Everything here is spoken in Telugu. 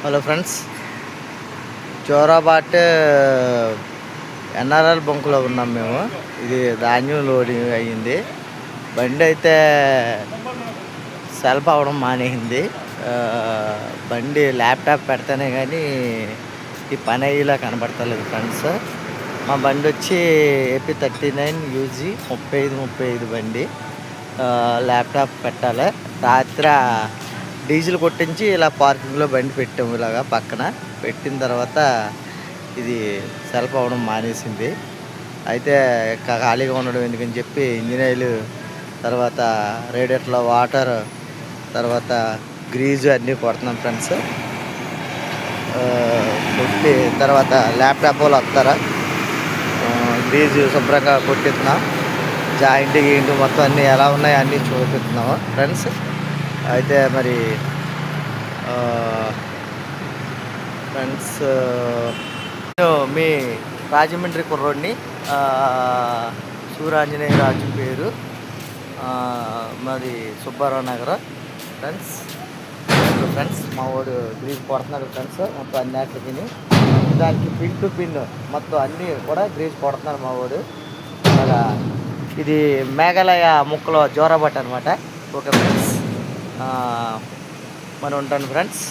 హలో ఫ్రెండ్స్, జోరాబాట్ ఎన్ఆర్ఎల్ బంకులో ఉన్నాం మేము. ఇది ధాన్యం లోడింగ్ అయ్యింది. బండి అయితే సెల్ఫ్ అవ్వడం మానేసింది. బండి ల్యాప్టాప్ పెడితేనే కానీ ఈ పని అయ్యేలా కనబడతలేదు ఫ్రెండ్స్. మా బండి వచ్చి AP39 UG 35 బండి. ల్యాప్టాప్ పెట్టాలి. రాత్రి డీజిల్ కొట్టించి ఇలా పార్కింగ్లో బండి పెట్టాము. ఇలాగా పక్కన పెట్టిన తర్వాత ఇది సెల్ఫ్ అవ్వడం మానేసింది. అయితే ఖాళీగా ఉండడం ఎందుకని చెప్పి ఇంజిన్ ఆయిల్, తర్వాత రేడియేటర్లో వాటర్, తర్వాత గ్రీజు అన్నీ కొడుతున్నాం ఫ్రెండ్స్. కొట్టి తర్వాత ల్యాప్టాప్ వాళ్ళు వస్తారా, గ్రీజు శుభ్రంగా కొట్టిస్తున్నాం. జాయింట్ గీయింట్ మొత్తం అన్నీ ఎలా ఉన్నాయో అన్నీ చూపిస్తున్నాము ఫ్రెండ్స్. అయితే మరి ఫ్రెండ్స్, మీ రాజమండ్రి కుర్రోడిని, సూర్యాజనేయ రాజు పేరు, మాది సుబ్బారావు నగరం ఫ్రెండ్స్. మా వాడు గ్రీజ్ కొడుతున్నాడు ఫ్రెండ్స్. మొత్తం అన్నిటికి దానికి పిన్ టు పిన్ మొత్తం అన్నీ కూడా గ్రీజ్ కొడుతున్నాడు మా వాడు. అలాగా ఇది మేఘాలయ ముక్కలో జోరాబాట్ అనమాట. ఓకే ఫ్రెండ్స్, మనం ఉంటాను ఫ్రెండ్స్.